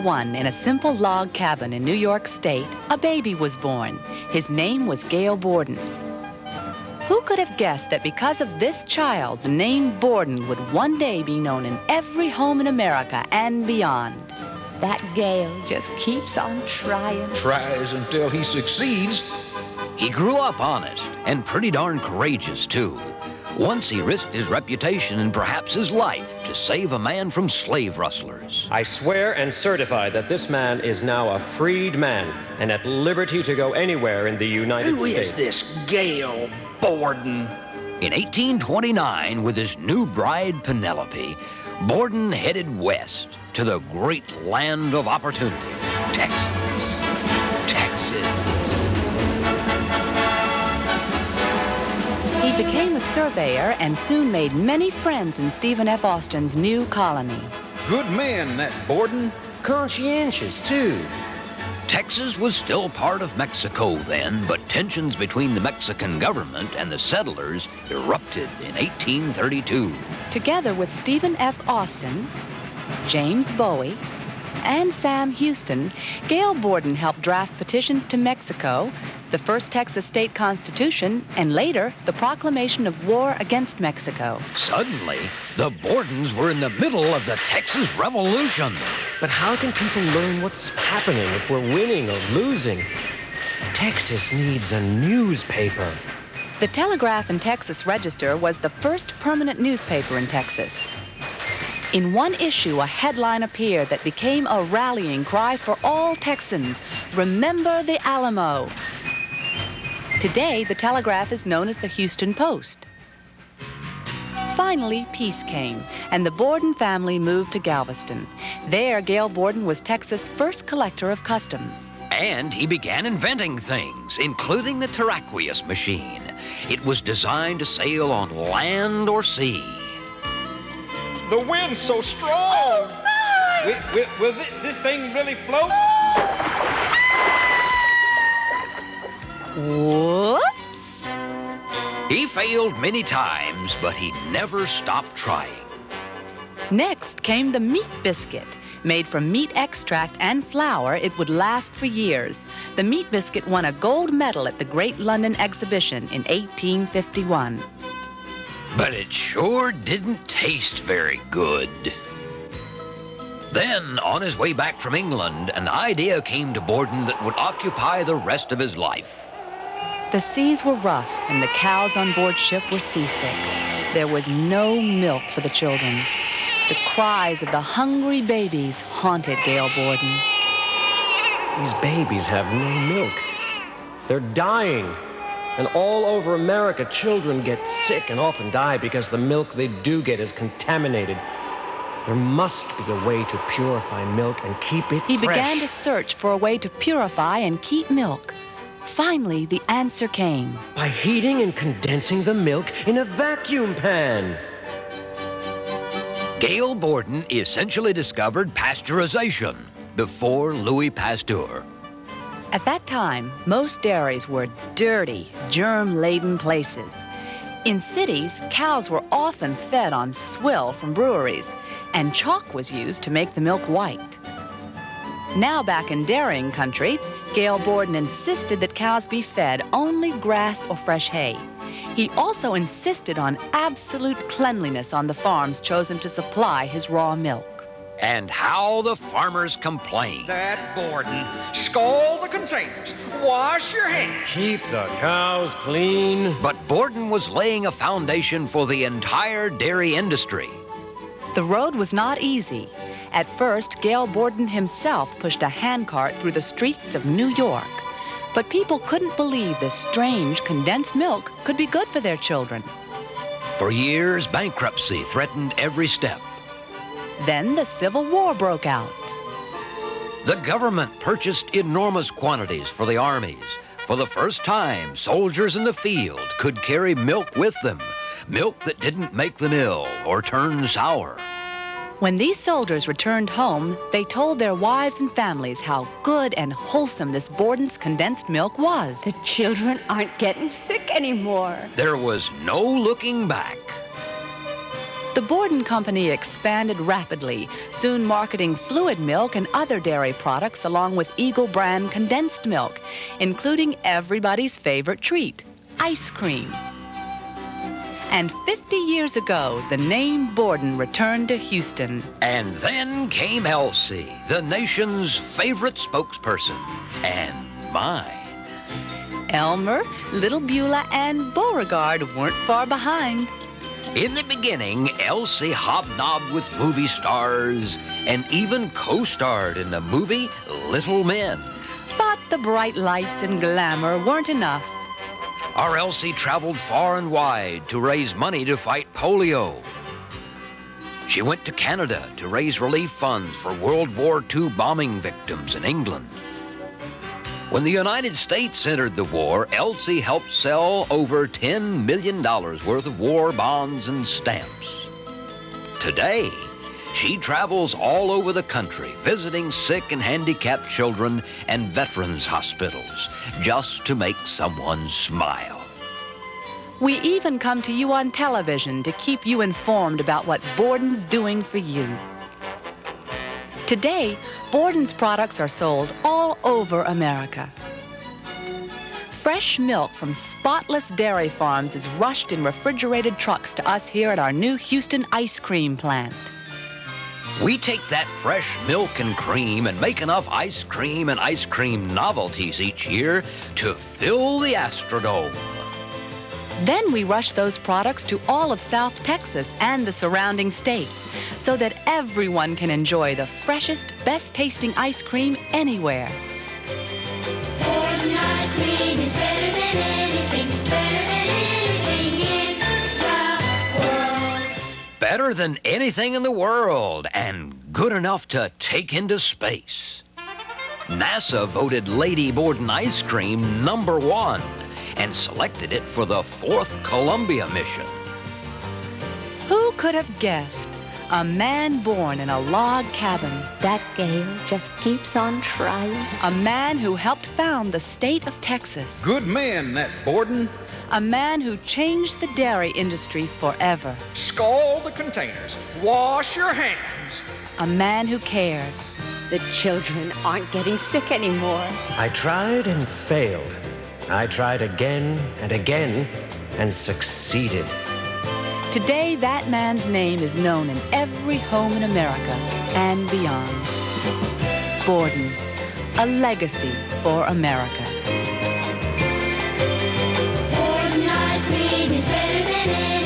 1901, in a simple log cabin in New York State, a baby was born. His name was Gail Borden. Who could have guessed that because of this child, the name Borden would one day be known in every home in America and beyond? That Gail just keeps on trying. Tries until he succeeds. He grew up honest and pretty darn courageous, too. Once he risked his reputation and perhaps his life to save a man from slave rustlers. I swear and certify that this man is now a freed man and at liberty to go anywhere in the United States. Who is this Gail Borden? In 1829, with his new bride Penelope, Borden headed west to the great land of opportunity, Texas. He became a surveyor and soon made many friends in Stephen F. Austin's new colony. Good man, that Borden. Conscientious, too. Texas was still part of Mexico then, but tensions between the Mexican government and the settlers erupted in 1832. Together with Stephen F. Austin, James Bowie, and Sam Houston, Gail Borden helped draft petitions to Mexico, the first Texas state constitution, and later, the proclamation of war against Mexico. Suddenly, the Bordens were in the middle of the Texas Revolution. But how can people learn what's happening if we're winning or losing? Texas needs a newspaper. The Telegraph and Texas Register was the first permanent newspaper in Texas. In one issue, a headline appeared that became a rallying cry for all Texans: remember the Alamo. Today, the Telegraph is known as the Houston Post. Finally, peace came, and the Borden family moved to Galveston. There, Gail Borden was Texas' first collector of customs. And he began inventing things, including the Terraqueous machine. It was designed to sail on land or sea. The wind's so strong. Oh, will this thing really float? Whoops! He failed many times, but he never stopped trying. Next came the meat biscuit. Made from meat extract and flour, it would last for years. The meat biscuit won a gold medal at the Great London Exhibition in 1851. But it sure didn't taste very good. Then, on his way back from England, an idea came to Borden that would occupy the rest of his life. The seas were rough, and the cows on board ship were seasick. There was no milk for the children. The cries of the hungry babies haunted Gail Borden. These babies have no milk. They're dying. And all over America, children get sick and often die because the milk they do get is contaminated. There must be a way to purify milk and keep it fresh. He began to search for a way to purify and keep milk. Finally, the answer came. By heating and condensing the milk in a vacuum pan. Gail Borden essentially discovered pasteurization before Louis Pasteur. At that time, most dairies were dirty, germ-laden places. In cities, cows were often fed on swill from breweries, and chalk was used to make the milk white. Now back in dairying country, Gail Borden insisted that cows be fed only grass or fresh hay. He also insisted on absolute cleanliness on the farms chosen to supply his raw milk. And how the farmers complained. That Borden. Scald the containers. Wash your hands. Keep the cows clean. But Borden was laying a foundation for the entire dairy industry. The road was not easy. At first, Gail Borden himself pushed a handcart through the streets of New York. But people couldn't believe this strange condensed milk could be good for their children. For years, bankruptcy threatened every step. Then the Civil War broke out. The government purchased enormous quantities for the armies. For the first time, soldiers in the field could carry milk with them, milk that didn't make them ill or turn sour. When these soldiers returned home, they told their wives and families how good and wholesome this Borden's condensed milk was. The children aren't getting sick anymore. There was no looking back. The Borden Company expanded rapidly, soon marketing fluid milk and other dairy products along with Eagle brand condensed milk, including everybody's favorite treat, ice cream. And 50 years ago, the name Borden returned to Houston. And then came Elsie, the nation's favorite spokesperson, and mine. Elmer, Little Beulah, and Beauregard weren't far behind. In the beginning, Elsie hobnobbed with movie stars and even co-starred in the movie Little Men. But the bright lights and glamour weren't enough. Our Elsie traveled far and wide to raise money to fight polio. She went to Canada to raise relief funds for World War II bombing victims in England. When the United States entered the war, Elsie helped sell over $10 million worth of war bonds and stamps. Today, she travels all over the country, visiting sick and handicapped children and veterans' hospitals, just to make someone smile. We even come to you on television to keep you informed about what Borden's doing for you. Today, Borden's products are sold all over America. Fresh milk from spotless dairy farms is rushed in refrigerated trucks to us here at our new Houston ice cream plant. We take that fresh milk and cream and make enough ice cream and ice cream novelties each year to fill the Astrodome. Then we rush those products to all of South Texas and the surrounding states so that everyone can enjoy the freshest, best-tasting ice cream anywhere. Borden ice cream is better than anything in the world. Better than anything in the world and good enough to take into space. NASA voted Lady Borden ice cream #1 and selected it for the 4th Columbia mission. Who could have guessed? A man born in a log cabin. That Gail just keeps on trying. A man who helped found the state of Texas. Good man, that Borden. A man who changed the dairy industry forever. Scald the containers. Wash your hands. A man who cared. The children aren't getting sick anymore. I tried and failed. I tried again and again and succeeded. Today, that man's name is known in every home in America and beyond. Borden, a legacy for America. Borden ice cream is better than anything.